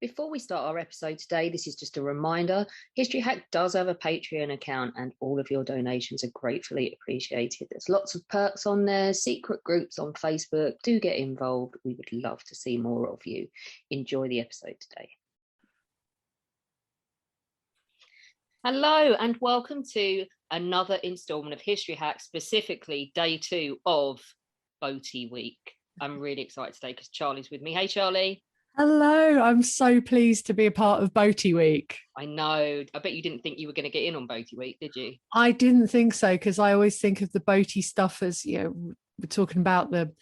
Before we start our episode today, this is just a reminder. History Hack does have a Patreon account and all of your donations are gratefully appreciated. There's lots of perks on there, secret groups on Facebook. Do get involved. We would love to see more of you. Enjoy the episode today. Hello and welcome to another instalment of History Hack, specifically day 2 of Boaty Week. I'm really excited today because Charlie's with me. Hey, Charlie. Hello, I'm so pleased to be a part of Boaty Week. I know. I bet you didn't think you were going to get in on Boaty Week, did you? I didn't think so, because I always think of the boaty stuff as, we're talking about the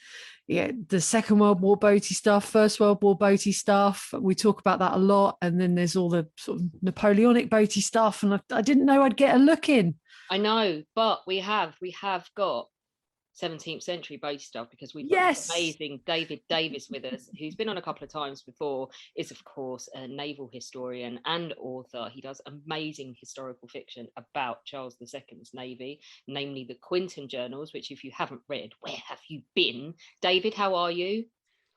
Second World War boaty stuff, First World War boaty stuff. We talk about that a lot. And then there's all the sort of Napoleonic boaty stuff. And I didn't know I'd get a look in. I know, but we have got 17th century boaty stuff because we've got amazing Davies with us, who's been on a couple of times before, is of course a naval historian and author. He does amazing historical fiction about Charles II's navy, namely the Quinton journals, which if you haven't read, where have you been? David, how are you?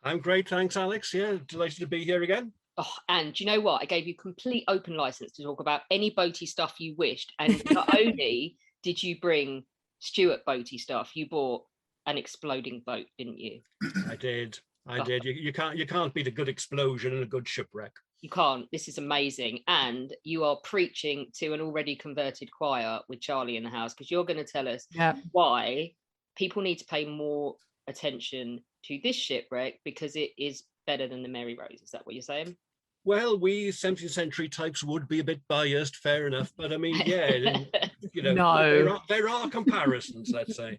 I'm great, thanks, Alex. Yeah, delighted to be here again. Oh, and do you know what? I gave you complete open license to talk about any boaty stuff you wished. And not only did you bring Stuart boaty stuff, you bought an exploding boat, didn't you? I did. You can't beat a good explosion and a good shipwreck. You can't. This is amazing. And you are preaching to an already converted choir with Charlie in the house, because you're going to tell us why people need to pay more attention to this shipwreck, because it is better than the Mary Rose. Is that what you're saying? Well, we 17th century types would be a bit biased, fair enough. But I mean, there are comparisons, let's say.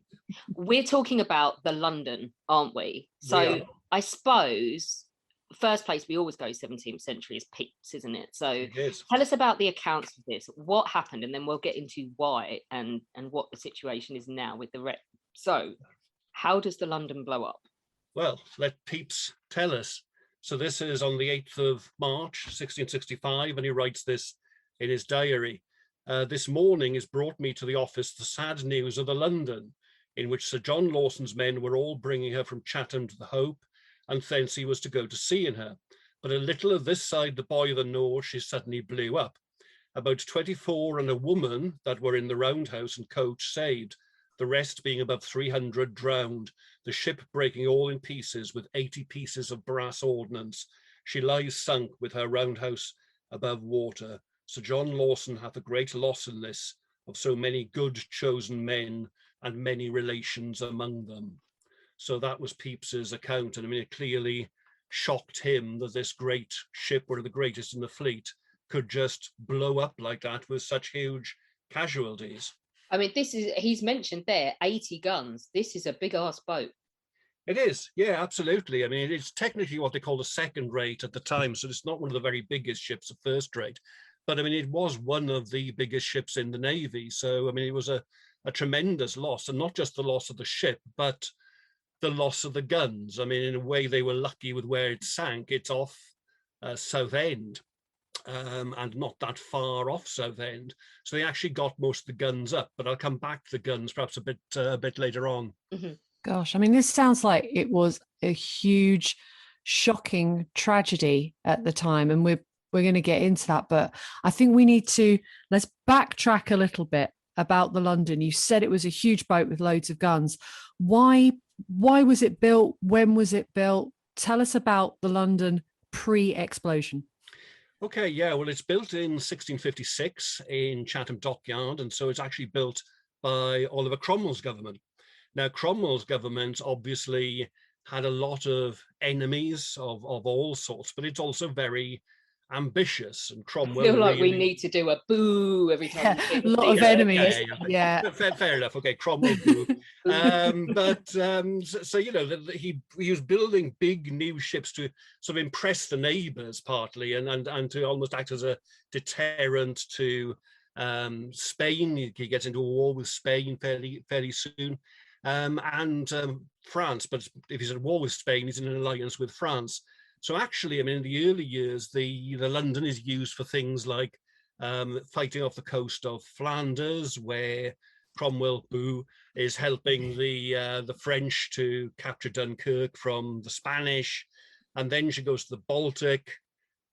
We're talking about the London, aren't we? So I suppose, first place, we always go 17th century is Pepys, isn't it? So tell us about the accounts of this, what happened, and then we'll get into why and what the situation is now with the wreck. So how does the London blow up? Well, let Pepys tell us. So this is on the 8th of March, 1665, and he writes this in his diary. This morning is brought me to the office the sad news of the London, in which Sir John Lawson's men were all bringing her from Chatham to the Hope, and thence he was to go to sea in her. But a little of this side the boy of the Nore, she suddenly blew up. About 24 and a woman that were in the roundhouse and coach saved, the rest being above 300 drowned, the ship breaking all in pieces with 80 pieces of brass ordnance. She lies sunk with her roundhouse above water. Sir John Lawson hath a great loss in this, of so many good chosen men and many relations among them. So that was Pepys's account. And I mean, it clearly shocked him that this great ship, one of the greatest in the fleet, could just blow up like that with such huge casualties. I mean, he's mentioned there 80 guns. This is a big ass boat. It is, yeah, absolutely. I mean, it's technically what they called a second rate at the time, so it's not one of the very biggest ships, a first rate. But I mean, it was one of the biggest ships in the Navy. So, I mean, it was a tremendous loss, and not just the loss of the ship, but the loss of the guns. I mean, in a way, they were lucky with where it sank. It's off Southend. And not that far off Southend, so they actually got most of the guns up. But I'll come back to the guns perhaps a bit later on. Mm-hmm. Gosh, I mean, this sounds like it was a huge, shocking tragedy at the time, and we're going to get into that. But I think let's backtrack a little bit about the London. You said it was a huge boat with loads of guns. Why was it built? When was it built? Tell us about the London pre-explosion. Okay, yeah, well, it's built in 1656 in Chatham Dockyard, and so it's actually built by Oliver Cromwell's government. Now, Cromwell's government obviously had a lot of enemies of all sorts, but it's also very ambitious, and Cromwell. I feel like we need to do a boo every time. A lot of enemies. Yeah. Fair enough. Okay, Cromwell boo. So he was building big new ships to sort of impress the neighbours partly, and to almost act as a deterrent to Spain. He gets into a war with Spain fairly soon. And France, but if he's at war with Spain, he's in an alliance with France. So actually, I mean, in the early years, the London is used for things like fighting off the coast of Flanders, where Cromwell Boo is helping the French to capture Dunkirk from the Spanish, and then she goes to the Baltic,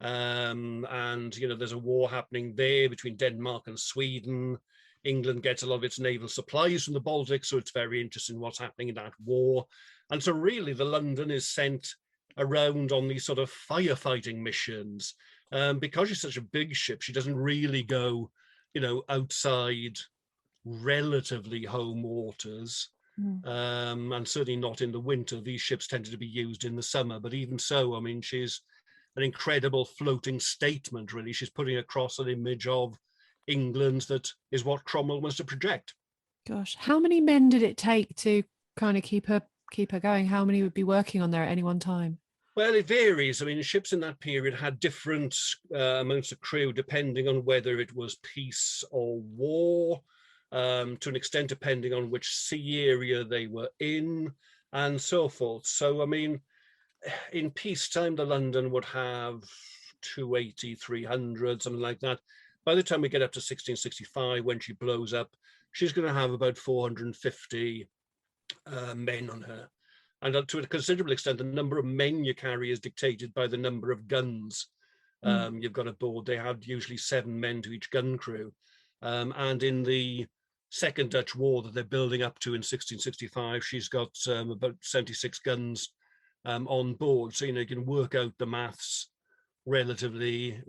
And, you know, there's a war happening there between Denmark and Sweden. England gets a lot of its naval supplies from the Baltic, so it's very interesting what's happening in that war. And so really the London is sent around on these sort of firefighting missions. Because she's such a big ship, she doesn't really go, you know, outside relatively home waters. And certainly not in the winter. These ships tended to be used in the summer, but even so, I mean, she's an incredible floating statement, really. She's putting across an image of England that is what Cromwell wants to project. Gosh, how many men did it take to kind of keep her going? How many would be working on there at any one time? Well, it varies. I mean, ships in that period had different amounts of crew depending on whether it was peace or war, to an extent depending on which sea area they were in, and so forth. So, I mean, in peacetime, the London would have 280, 300, something like that. By the time we get up to 1665, when she blows up, she's going to have about 450 men on her. And to a considerable extent, the number of men you carry is dictated by the number of guns you've got aboard. They had usually 7 men to each gun crew. And in the Second Dutch War that they're building up to in 1665, she's got about 76 guns on board. So, you know, you can work out the maths relatively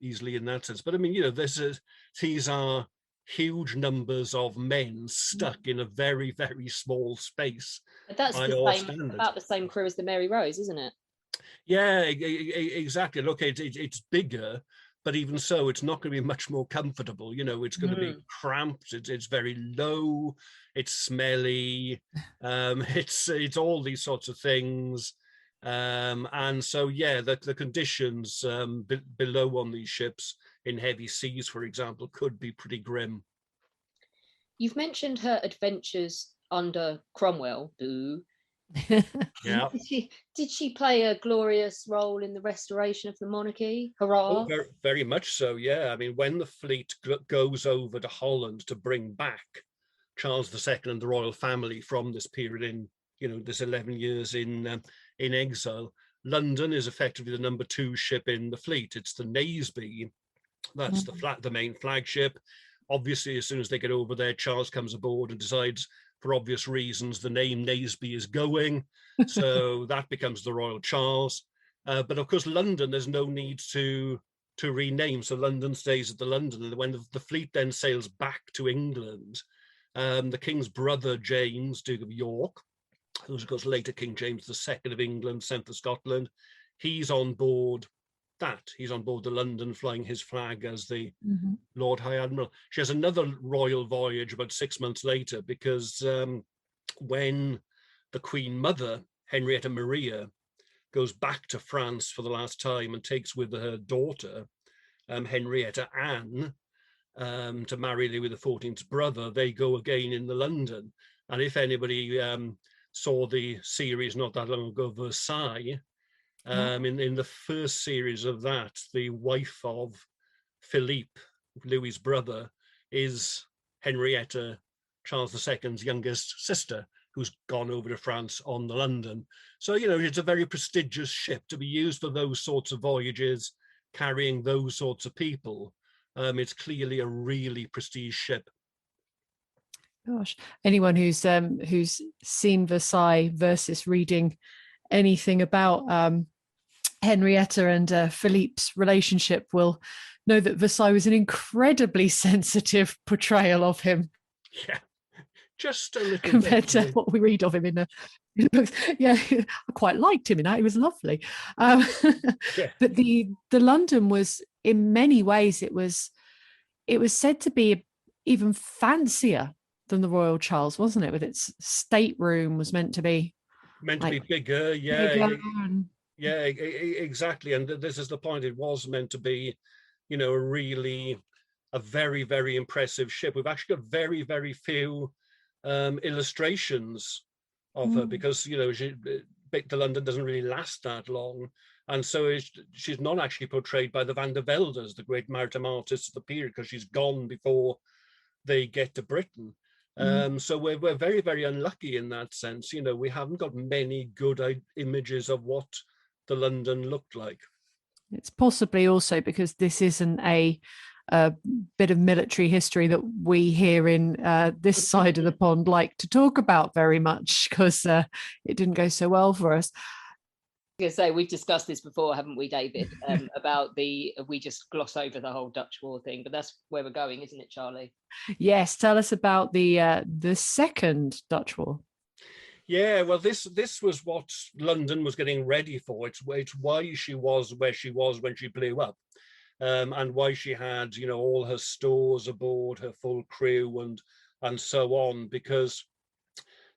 easily in that sense. But I mean, you know, these are huge numbers of men stuck in a very, very small space. But that's about the same crew as the Mary Rose, isn't it? Yeah, exactly. Look, it's bigger, but even so, it's not going to be much more comfortable. You know, it's going to be cramped. It's very low. It's smelly. It's all these sorts of things. And so, yeah, the conditions below on these ships in heavy seas, for example, could be pretty grim. You've mentioned her adventures under Cromwell. Yeah. Did she play a glorious role in the restoration of the monarchy? Hurrah! Oh, very, very much so. Yeah. I mean, when the fleet goes over to Holland to bring back Charles II and the royal family from this period in, you know, this 11 years in exile, London is effectively the number 2 ship in the fleet. It's the Naseby. That's the main flagship. Obviously, as soon as they get over there, Charles comes aboard and decides, for obvious reasons, the name Naseby is going. So that becomes the Royal Charles. But of course, London, there's no need to rename. So London stays at the London. And when the fleet then sails back to England, the King's brother, James, Duke of York, who's of course later King James II of England, sent for Scotland, he's on board the London, flying his flag as the Lord High Admiral. She has another royal voyage about 6 months later, because when the Queen Mother, Henrietta Maria, goes back to France for the last time and takes with her daughter, Henrietta Anne, to marry Louis XIV's brother, they go again in the London. And if anybody saw the series not that long ago, Versailles, in the first series of that, the wife of Philippe, Louis's brother, is Henrietta, Charles II's youngest sister, who's gone over to France on the London. So, you know, it's a very prestigious ship to be used for those sorts of voyages, carrying those sorts of people. It's clearly a really prestige ship. Gosh, anyone who's seen Versailles versus reading anything about Henrietta and Philippe's relationship will know that Versailles was an incredibly sensitive portrayal of him. Yeah, just a little compared bit, to what we read of him in the books. Yeah, I quite liked him in that. He was lovely. Yeah. But the London was, in many ways, it was said to be even fancier than the Royal Charles, wasn't it? With its stateroom was meant to be bigger. Yeah. Yeah, exactly. And this is the point. It was meant to be, you know, a very, very impressive ship. We've actually got very, very few illustrations of her, because, you know, the London doesn't really last that long. And so she's not actually portrayed by the Van der Veldes, the great maritime artists of the period, because she's gone before they get to Britain. So we're very, very unlucky in that sense. You know, we haven't got many good images of what the London looked like. It's possibly also because this isn't a bit of military history that we here in this side of the pond like to talk about very much, because it didn't go so well for us. I was going to say, we've discussed this before, haven't we, David? About we just gloss over the whole Dutch war thing, but that's where we're going, isn't it, Charlie? Yes, tell us about the second Dutch war. Yeah, well, this was what London was getting ready for. It's why she was where she was when she blew up, and why she had, you know, all her stores aboard, her full crew, and so on. Because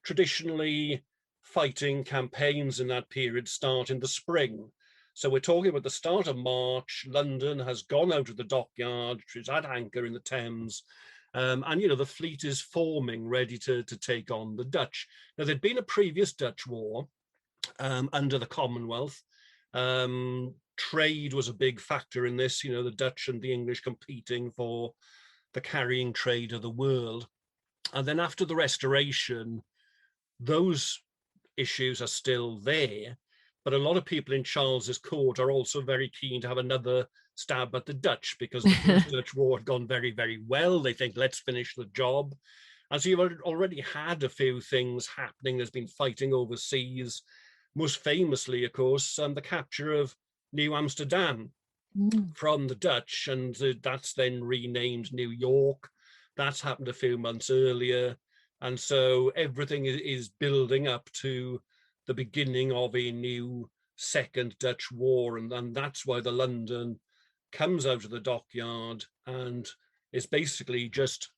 traditionally, fighting campaigns in that period start in the spring. So we're talking about the start of March. London has gone out of the dockyard. She's at anchor in the Thames. And, you know, the fleet is forming, ready to take on the Dutch. Now, there'd been a previous Dutch war under the Commonwealth. Trade was a big factor in this, you know, the Dutch and the English competing for the carrying trade of the world. And then after the Restoration, those issues are still there, but a lot of people in Charles's court are also very keen to have another stab at the Dutch, because the First Dutch War had gone very, very well. They think, let's finish the job. And so you've already had a few things happening. There's been fighting overseas, most famously, of course, the capture of New Amsterdam from the Dutch, and that's then renamed New York. That's happened a few months earlier. And so everything is building up to the beginning of a new second Dutch war. And that's why the London comes out of the dockyard and is basically just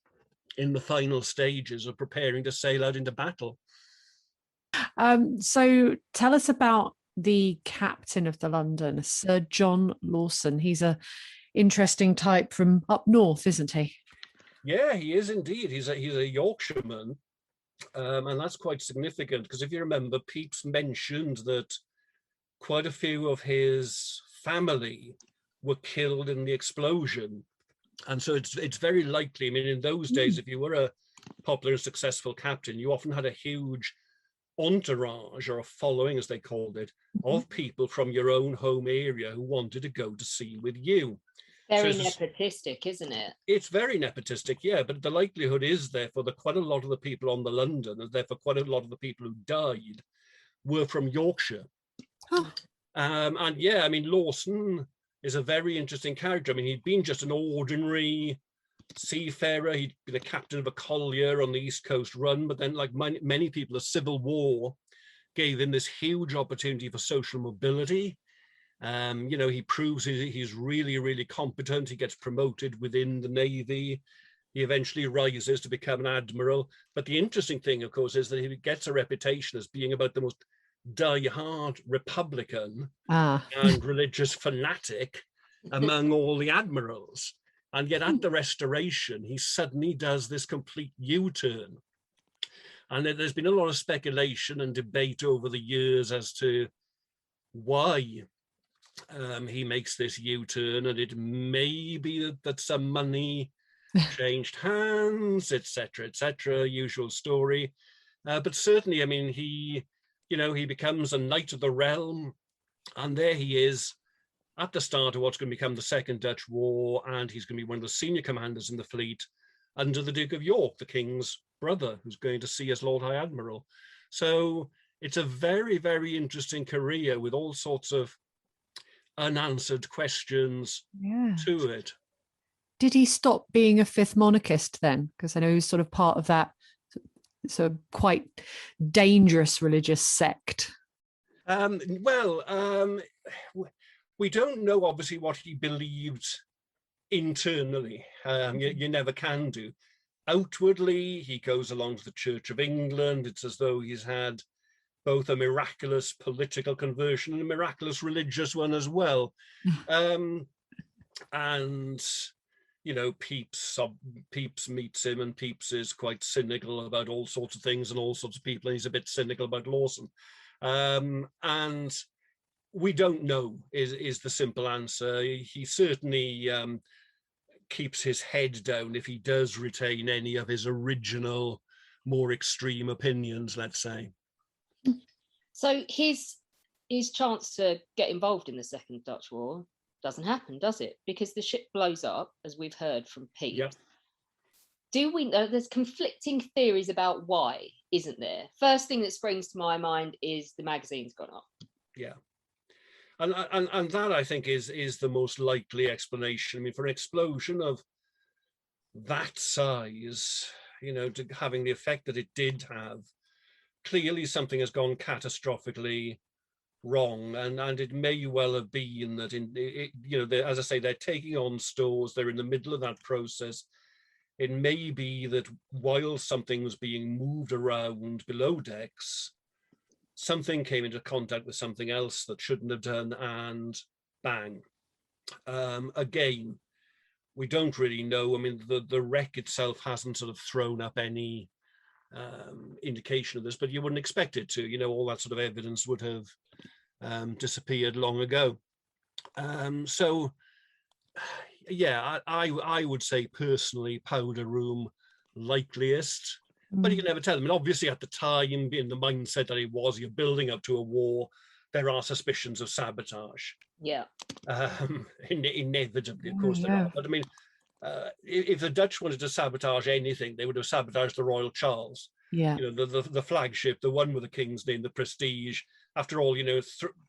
in the final stages of preparing to sail out into battle. So tell us about the captain of the London, Sir John Lawson. He's a interesting type from up north, isn't he? Yeah, he is indeed. He's a Yorkshireman. And that's quite significant, because if you remember, Pepys mentioned that quite a few of his family were killed in the explosion. And so it's very likely, I mean, in those days, if you were a popular and successful captain, you often had a huge entourage, or a following, as they called it, of people from your own home area who wanted to go to sea with you. Very nepotistic, isn't it? It's very nepotistic, yeah, but the likelihood is, therefore, that quite a lot of the people on the London, and therefore quite a lot of the people who died, were from Yorkshire. And yeah, I mean, Lawson is a very interesting character. I mean, he'd been just an ordinary seafarer. He'd been a captain of a collier on the East Coast run, but then, like many people, the Civil War gave him this huge opportunity for social mobility. You know, he proves he's really, really competent. He gets promoted within the Navy. He eventually rises to become an admiral. But the interesting thing, of course, is that he gets a reputation as being about the most die-hard Republican and religious fanatic among all the admirals. And yet at the Restoration, he suddenly does this complete U-turn. And there's been a lot of speculation and debate over the years as to why he makes this U-turn, and it may be that some money changed hands, etc., usual story. But certainly, I mean, he becomes a knight of the realm, and there he is at the start of what's going to become the Second Dutch War, and he's going to be one of the senior commanders in the fleet under the Duke of York, the King's brother, who's going to sea as Lord High Admiral. So it's a very, very interesting career with all sorts of unanswered questions to it. Did he stop being a fifth monarchist then? Because I know he was sort of part of that sort of quite dangerous religious sect. We don't know, obviously, what he believed internally. You never can do. Outwardly, he goes along to the Church of England. It's as though he's had both a miraculous political conversion and a miraculous religious one as well. And, you know, Pepys meets him, and Pepys is quite cynical about all sorts of things and all sorts of people, and he's a bit cynical about Lawson. And we don't know is the simple answer. He certainly keeps his head down if he does retain any of his original, more extreme opinions, let's say. So his chance to get involved in the Second Dutch War, Doesn't happen, does it? Because the ship blows up, as we've heard from Pete. Yeah. Do we know? There's conflicting theories about why, isn't there? First thing that springs to my mind is the magazine's gone up. Yeah. And that, I think, is the most likely explanation. I mean, for an explosion of that size, you know, to having the effect that it did have, clearly something has gone catastrophically wrong, and it may well have been that you know, as I say, they're taking on stores, they're in the middle of that process. It may be that while something was being moved around below decks, something came into contact with something else that shouldn't have done, and bang. Again, we don't really know. I mean, the wreck itself hasn't sort of thrown up any indication of this, but you wouldn't expect it to. You know, all that sort of evidence would have disappeared long ago. So, yeah, I would say personally, powder room likeliest. But you can never tell. I mean, obviously at the time, in the mindset that it was, you're building up to a war, there are suspicions of sabotage. Yeah. Inevitably, of course, there are. But I mean, if the Dutch wanted to sabotage anything, they would have sabotaged the Royal Charles. Yeah. You know, the flagship, the one with the King's name, the Prestige. After all, you know,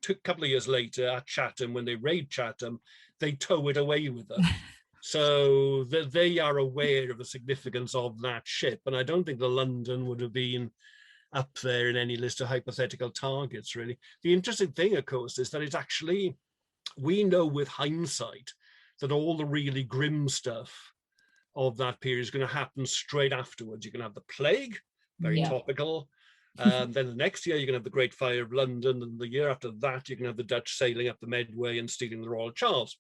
a couple of years later at Chatham, when they raid Chatham, they tow it away with them. So they are aware of the significance of that ship. And I don't think the London would have been up there in any list of hypothetical targets, really. The interesting thing, of course, is that it's actually, we know with hindsight that all the really grim stuff of that period is going to happen straight afterwards. You're going to have the plague, very topical. Then the next year, you're going to have the Great Fire of London. And the year after that, you're going to have the Dutch sailing up the Medway and stealing the Royal Charles.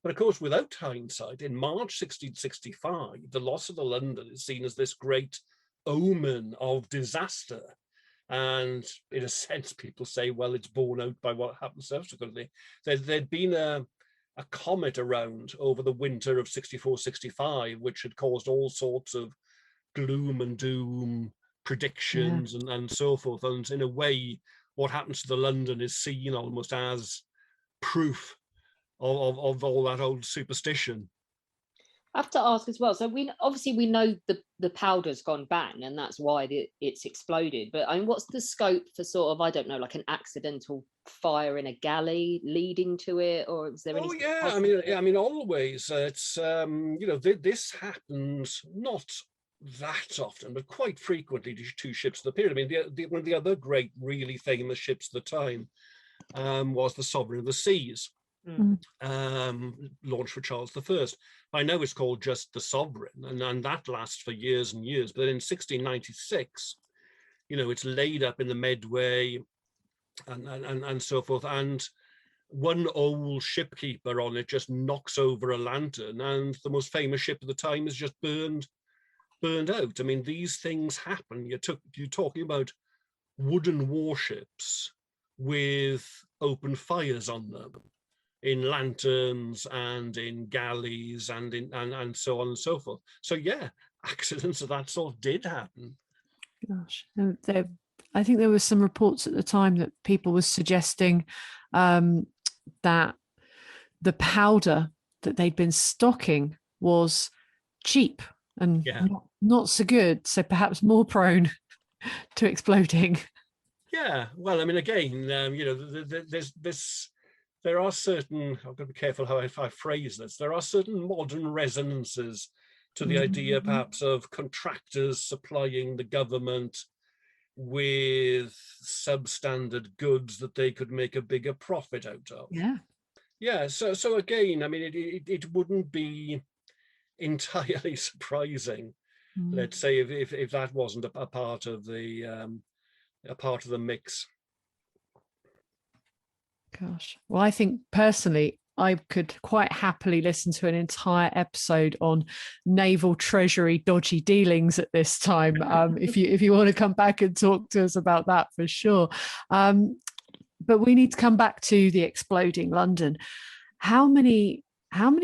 But of course, without hindsight, in March 1665, the loss of the London is seen as this great omen of disaster. And in a sense, people say, well, it's borne out by what happened subsequently. There'd been a comet around over the winter of 64-65, which had caused all sorts of gloom and doom predictions and so forth. And in a way, what happens to the London is seen almost as proof of all that old superstition. I have to ask as well. So we know the powder's gone bang, and that's why it's exploded. But I mean, what's the scope for sort of, I don't know, like an accidental fire in a galley leading to it, or is there any? Oh yeah, I mean, always. It's you know, this happens not that often, but quite frequently to ships of the period. I mean, one of the other great, really famous ships at the time was the Sovereign of the Seas. Launched for Charles I. I know it's called just the Sovereign, and that lasts for years and years. But in 1696, you know, it's laid up in the Medway and so forth. And one old shipkeeper on it just knocks over a lantern, and the most famous ship of the time is just burned out. I mean, these things happen. You're talking about wooden warships with open fires on them, in lanterns and in galleys and so on and so forth. So yeah, accidents of that sort did happen. Gosh, I think there were some reports at the time that people were suggesting that the powder that they'd been stocking was cheap and not so good, so perhaps more prone to exploding. Yeah, well, I mean, again, you know, there are certain, I've got to be careful how I phrase this, there are certain modern resonances to the idea perhaps of contractors supplying the government with substandard goods that they could make a bigger profit out of. Yeah, so again, I mean, it wouldn't be entirely surprising, let's say, if that wasn't a part of the mix. Gosh, well, I think personally, I could quite happily listen to an entire episode on naval treasury dodgy dealings at this time. If you want to come back and talk to us about that, for sure. But we need to come back to the exploding London. How many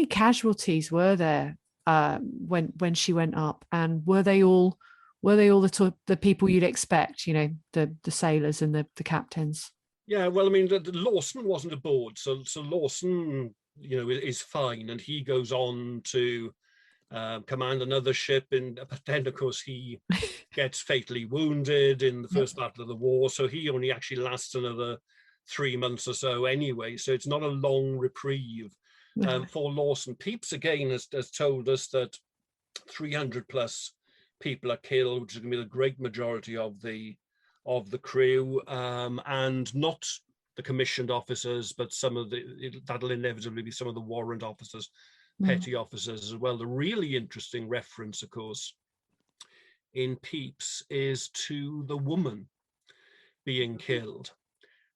casualties were there when she went up, and were they all the people you'd expect? You know, the sailors and the captains. Yeah, well, I mean, the Lawson wasn't aboard, so Lawson is fine, and he goes on to command another ship, but then of course he gets fatally wounded in the first battle of the war, so he only actually lasts another 3 months or so anyway, so it's not a long reprieve for Lawson. Pepys again has told us that 300 plus people are killed, which is going to be the great majority of the crew, and not the commissioned officers, but that'll inevitably be some of the warrant officers, petty officers as well. The really interesting reference, of course, in Pepys is to the woman being killed.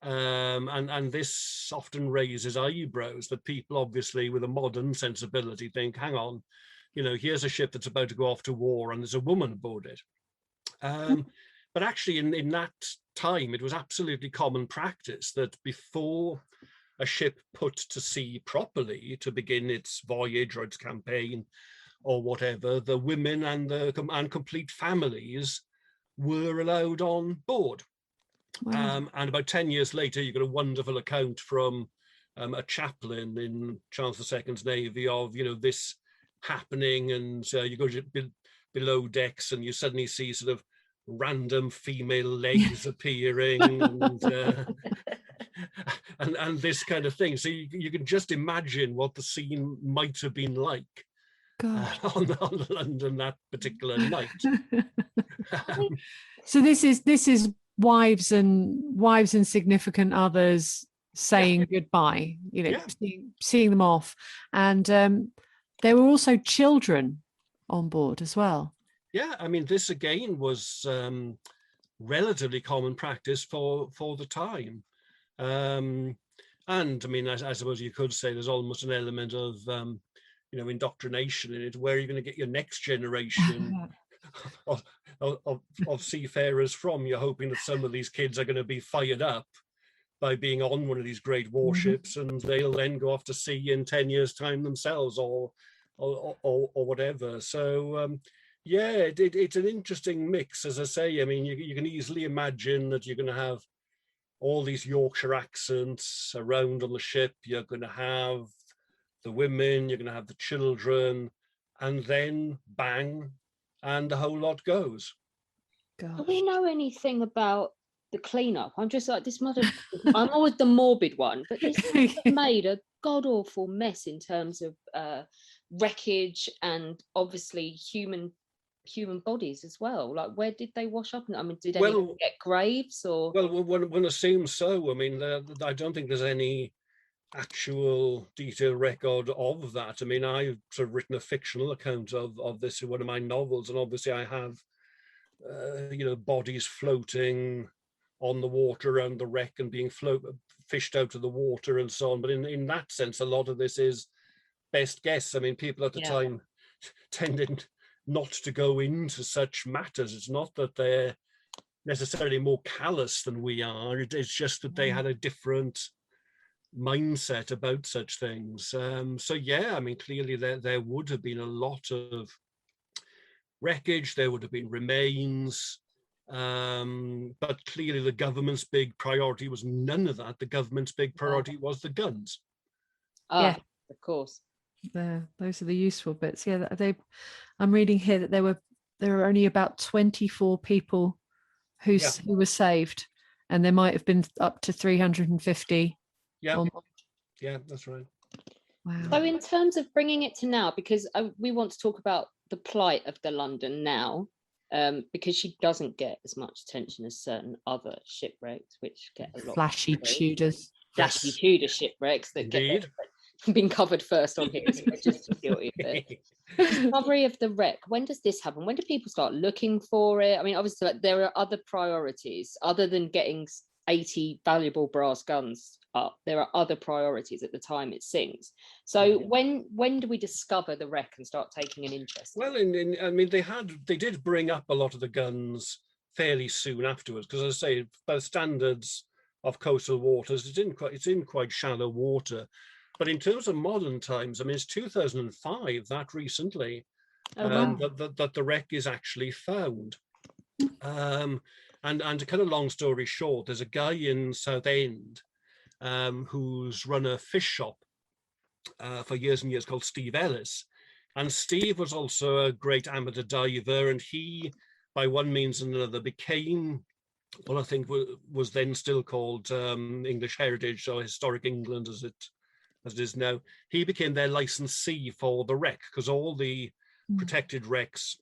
And this often raises eyebrows, but people obviously with a modern sensibility think, hang on, here's a ship that's about to go off to war and there's a woman aboard it. But actually in that time, it was absolutely common practice that before a ship put to sea properly to begin its voyage or its campaign or whatever, the women and complete families were allowed on board. Wow. And about 10 years later, you got a wonderful account from a chaplain in Charles II's Navy of, this happening, and you go below decks and you suddenly see sort of random female legs appearing and this kind of thing. So you can just imagine what the scene might have been like on London that particular night. So this is wives and significant others saying goodbye, seeing them off, and there were also children on board as well. Yeah, I mean, this again was relatively common practice for the time. And I mean, I suppose you could say there's almost an element of, indoctrination in it. Where are you going to get your next generation of seafarers from? You're hoping that some of these kids are going to be fired up by being on one of these great warships, and they'll then go off to sea in 10 years' time themselves or whatever. So, it's an interesting mix, as I say. I mean, you can easily imagine that you're going to have all these Yorkshire accents around on the ship. You're going to have the women, you're going to have the children, and then bang, and the whole lot goes. Gosh. Do we know anything about the cleanup? I'm just like, I'm always the morbid one, but this made a god-awful mess in terms of wreckage and obviously human bodies as well. Like, where did they wash up? I mean, did anyone get graves or? Well, one assumes so. I mean, I don't think there's any actual detailed record of that. I mean, I've sort of written a fictional account of this in one of my novels, and obviously I have, bodies floating on the water around the wreck and being fished out of the water and so on. But in that sense, a lot of this is best guess. I mean, people at the time tended not to go into such matters. It's not that they're necessarily more callous than we are. It's just that they had a different mindset about such things. I mean, clearly there would have been a lot of wreckage, there would have been remains, but clearly the government's big priority was none of that. The government's big priority was the guns. Of course. Those are the useful bits. I'm reading here that there were only about 24 people who were saved, and there might have been up to 350. Yeah, that's right. Wow. So in terms of bringing it to now, because we want to talk about the plight of the London now, because she doesn't get as much attention as certain other shipwrecks, which get a lot flashy Tudors shipwrecks that get been covered first on here, so we're just guilty of it. Discovery of the wreck. When does this happen? When do people start looking for it? I mean, obviously, there are other priorities other than getting 80 valuable brass guns up. There are other priorities at the time it sinks. So when do we discover the wreck and start taking an interest? Well, I mean, they did bring up a lot of the guns fairly soon afterwards, because as I say, by the standards of coastal waters, it's in quite shallow water. But in terms of modern times, I mean, it's 2005, that recently, that the wreck is actually found. And to cut a long story short, there's a guy in Southend who's run a fish shop for years and years called Steve Ellis. And Steve was also a great amateur diver, and he, by one means and another, became, well, I think was then still called English Heritage or Historic England as it is now. He became their licensee for the wreck, because all the protected wrecks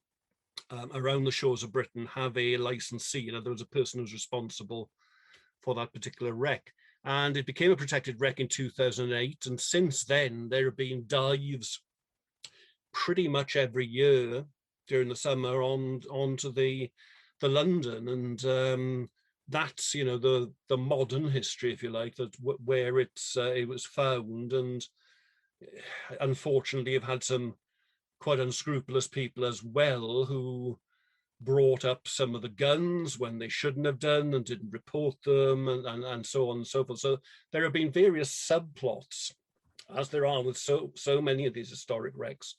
around the shores of Britain have a licensee. In other words, a person who's responsible for that particular wreck. And it became a protected wreck in 2008. And since then, there have been dives pretty much every year during the summer onto the London. And that's, you know, the modern history, if you like, that where it was found. And unfortunately, you've had some quite unscrupulous people as well who brought up some of the guns when they shouldn't have done and didn't report them, and so on and so forth. So there have been various subplots, as there are with so many of these historic wrecks.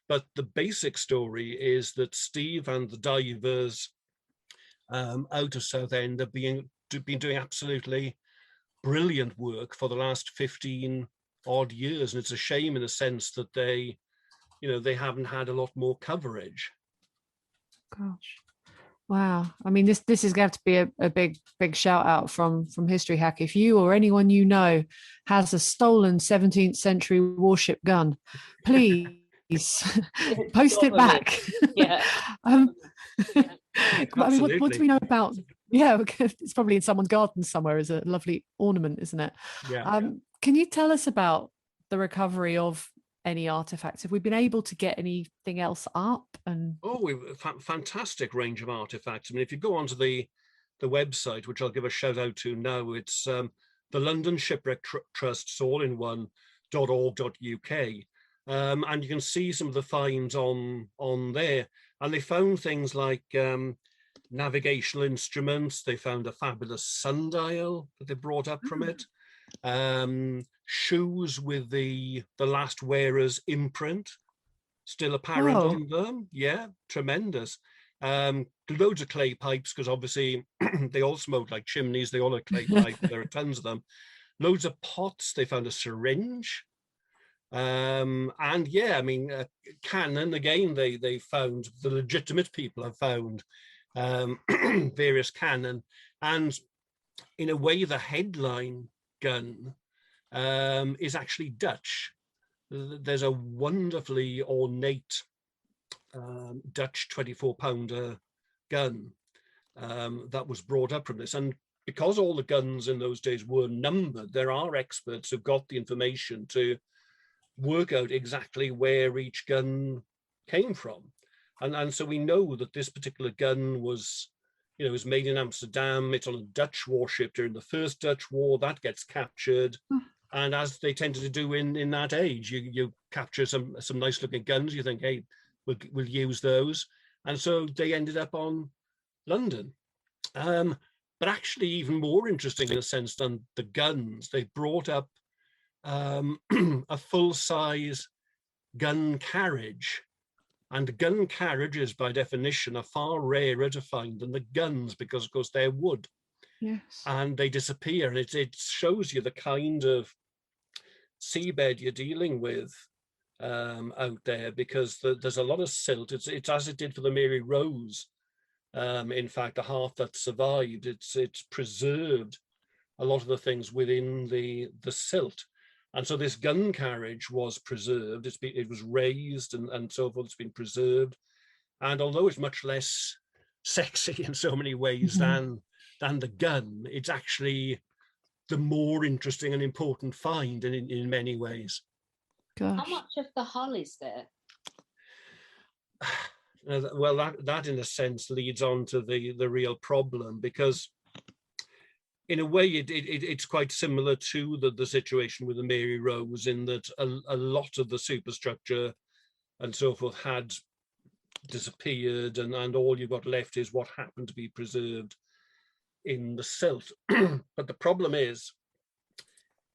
But the basic story is that Steve and the divers out of Southend have been doing absolutely brilliant work for the last 15 odd years. And it's a shame in a sense that they haven't had a lot more coverage. Gosh. Wow. I mean, this is going to be a big shout out from History Hack. If you or anyone you know has a stolen 17th century warship gun, please post it back. Yeah. I mean, what do we know about? Yeah, it's probably in someone's garden somewhere as a lovely ornament, isn't it? Yeah. Can you tell us about the recovery of any artifacts? Have we been able to get anything else up? And we've a fantastic range of artifacts. I mean, if you go onto the website, which I'll give a shout out to now, it's the London Shipwreck Trust's all-in-one.org.uk, and you can see some of the finds on there. And they found things like navigational instruments. They found a fabulous sundial that they brought up from it. Shoes with the last wearer's imprint still apparent on them. Yeah, tremendous. Loads of clay pipes, because obviously they all smoke like chimneys. They all have clay pipes. There are tons of them. Loads of pots. They found a syringe. And yeah, I mean, cannon again. They found, the legitimate people have found various cannon, and in a way, the headline gun is actually Dutch. There's a wonderfly ornate Dutch 24-pounder gun that was brought up from this. And because all the guns in those days were numbered, there are experts who've got the information to work out exactly where each gun came from. And so we know that this particular gun was, you know, it was made in Amsterdam. It's on a Dutch warship during the First Dutch War. That gets captured. And as they tended to do in that age, you capture some nice looking guns. You think, hey, we'll use those. And so they ended up on London. But actually even more interesting in a sense than the guns, they brought up a full-size gun carriage. And gun carriages, by definition, are far rarer to find than the guns, because, of course, they're wood. Yes. And they disappear. And it shows you the kind of seabed you're dealing with out there, because there's a lot of silt. It's as it did for the Mary Rose. In fact, the half that survived, it's preserved a lot of the things within the silt. And so this gun carriage was preserved. It was raised and so forth. It's been preserved. And although it's much less sexy in so many ways than the gun, it's actually the more interesting and important find in many ways. Gosh. How much of the hull is there? Well, that in a sense leads on to the real problem, because in a way it's quite similar to the situation with the Mary Rose, in that a lot of the superstructure and so forth had disappeared, and all you've got left is what happened to be preserved in the silt. But the problem is,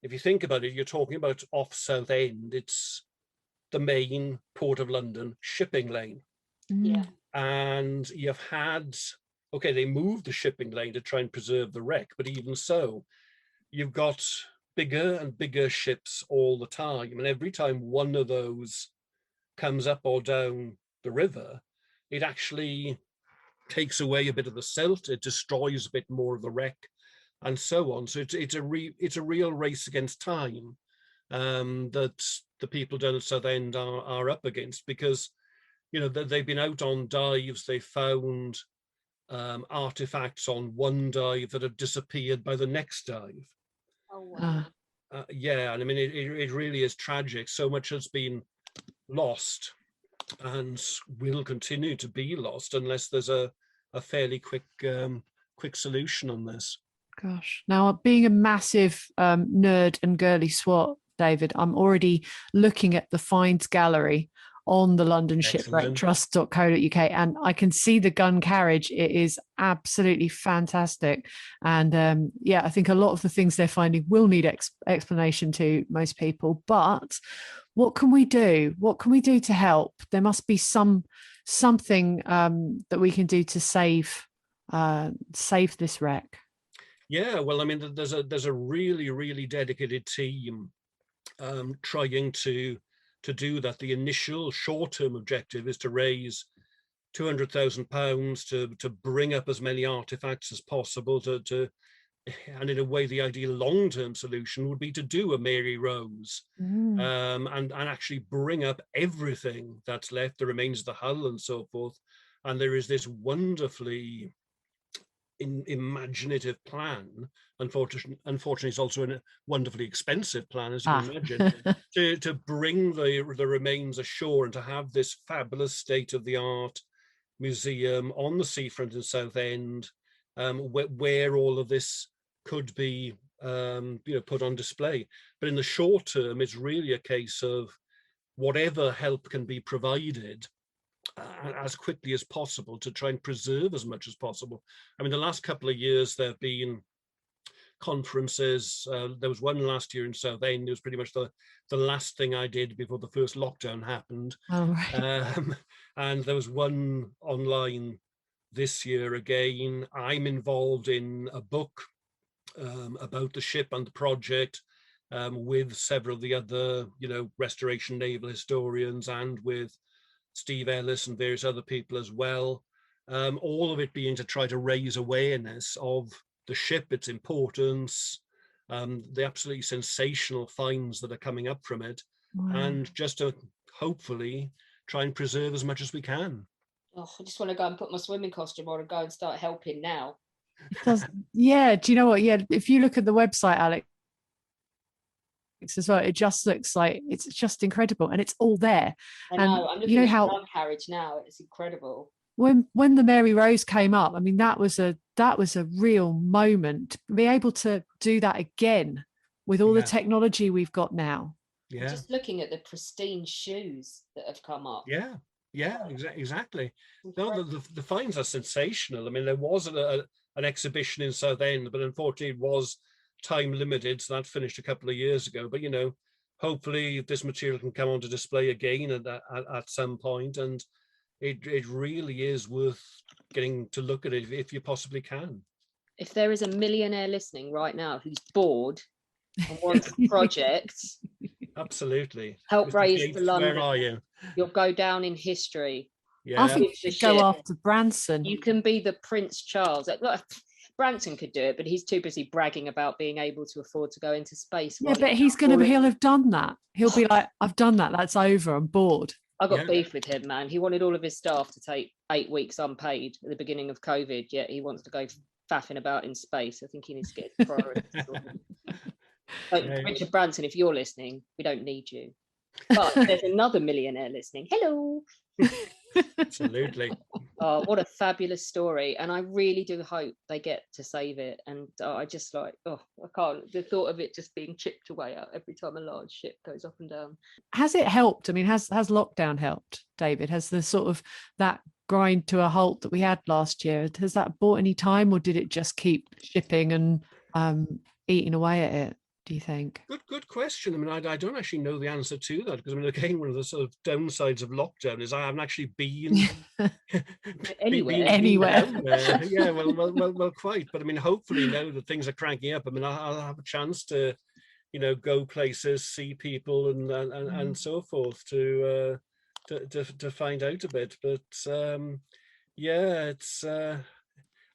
if you think about it, you're talking about off Southend. It's the main Port of London shipping lane. Yeah. And you've had, okay, they moved the shipping lane to try and preserve the wreck, but even so, you've got bigger and bigger ships all the time. And every time one of those comes up or down the river, it actually takes away a bit of the silt, it destroys a bit more of the wreck, and so on. So it's a real race against time that the people down at Southend are up against, because they've been out on dives, they found artifacts on one dive that have disappeared by the next dive. Oh wow. Yeah, and I mean it really is tragic. So much has been lost and will continue to be lost unless there's a fairly quick solution on this. Gosh, now being a massive nerd and girly swat, David, I'm already looking at the finds gallery on the London Shipwreck Trust.co.uk, and I can see the gun carriage. It is absolutely fantastic. And yeah, I think a lot of the things they're finding will need explanation to most people. But what can we do? What can we do to help? There must be something that we can do to save this wreck. Yeah, well, I mean, there's a really, really dedicated team trying to do that. The initial short-term objective is to raise £200,000 to bring up as many artifacts as possible and in a way the ideal long-term solution would be to do a Mary Rose and actually bring up everything that's left, the remains of the hull and so forth. And there is this wonderfully imaginative plan. Unfortunately, it's also a wonderfully expensive plan, as you can imagine, to bring the remains ashore and to have this fabulous state-of-the-art museum on the seafront in Southend, where all of this could be put on display. But in the short term, it's really a case of whatever help can be provided as quickly as possible to try and preserve as much as possible. I mean, the last couple of years there have been conferences. There was one last year in Southend. It was pretty much the last thing I did before the first lockdown happened. Oh, right. And there was one online this year again. I'm involved in a book about the ship and the project with several of the other, restoration naval historians and with Steve Ellis and various other people as well. All of it being to try to raise awareness of the ship, its importance, the absolutely sensational finds that are coming up from it, and just to hopefully try and preserve as much as we can. Oh, I just want to go and put my swimming costume on and go and start helping now. It does. Yeah. Do you know what? Yeah. If you look at the website, Alex, as well, it just looks like it's just incredible, and it's all there. I know. I'm looking at the gun carriage now. It's incredible. When the Mary Rose came up, I mean, that was a real moment. To be able to do that again with all the technology we've got now. Yeah. Just looking at the pristine shoes that have come up. Yeah, exactly. No, the finds are sensational. I mean, there was an exhibition in Southend, but unfortunately it was time limited, so that finished a couple of years ago. But hopefully this material can come onto display again at some point, and it really is worth getting to look at it if you possibly can. If there is a millionaire listening right now who's bored and wants a project, absolutely help raise Gates, for London. Where are you? You'll go down in history. Yeah. I think you should go after Branson. You can be the Prince Charles. Branson could do it, but he's too busy bragging about being able to afford to go into space. Yeah, but he'll have done that. He'll be like, I've done that. That's over. I'm bored. I got beef with him, man. He wanted all of his staff to take 8 weeks unpaid at the beginning of COVID, yet he wants to go faffing about in space. I think he needs to get his priorities sorted. Richard Branson, if you're listening, we don't need you. But there's another millionaire listening. Hello. Absolutely. Oh, what a fabulous story. And I really do hope they get to save it. And I just I can't, the thought of it just being chipped away at every time a large ship goes up and down. Has it helped? I mean, has lockdown helped, David? Has the sort of that grind to a halt that we had last year, has that bought any time, or did it just keep shipping and eating away at it, do you think? Good question. I mean, I don't actually know the answer to that, because I mean, again, one of the sort of downsides of lockdown is I haven't actually been anywhere. Yeah, well, quite. But I mean, hopefully now that things are cranking up, I mean, I'll have a chance to go places, see people, and so forth to find out a bit. But yeah, it's.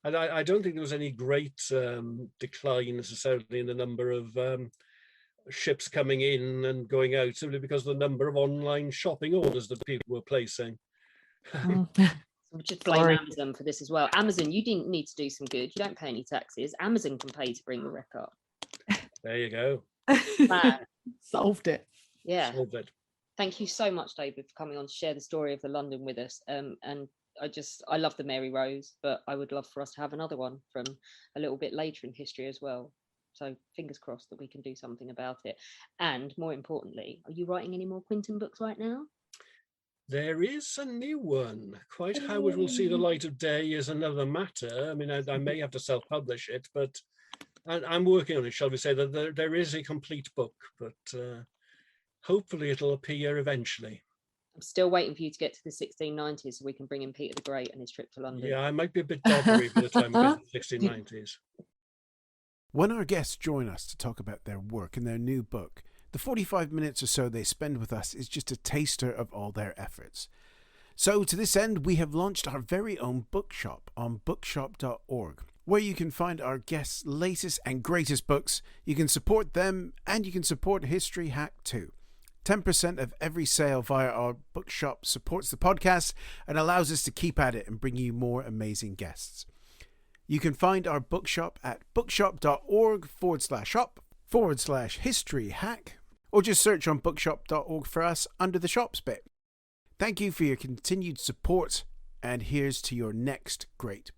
And I don't think there was any great decline necessarily in the number of ships coming in and going out, simply because of the number of online shopping orders that people were placing. We just blame Amazon for this as well. Amazon, you didn't need to do some good. You don't pay any taxes. Amazon can pay to bring the wreck up. There you go. Solved it. Yeah. Solved it. Thank you so much, David, for coming on to share the story of the London with us. And I love the Mary Rose, but I would love for us to have another one from a little bit later in history as well. So fingers crossed that we can do something about it. And more importantly, are you writing any more Quentin books right now? There is a new one. Quite how it will see the light of day is another matter. I mean, I may have to self-publish it, but I'm working on it, shall we say, that there is a complete book, but hopefully it'll appear eventually. I'm still waiting for you to get to the 1690s so we can bring in Peter the Great and his trip to London. Yeah, I might be a bit doggery by the time we get to the 1690s. When our guests join us to talk about their work and their new book, the 45 minutes or so they spend with us is just a taster of all their efforts. So to this end, we have launched our very own bookshop on bookshop.org, where you can find our guests' latest and greatest books. You can support them, and you can support History Hack too. 10% of every sale via our bookshop supports the podcast and allows us to keep at it and bring you more amazing guests. You can find our bookshop at bookshop.org/shop/history hack, or just search on bookshop.org for us under the shops bit. Thank you for your continued support, and here's to your next great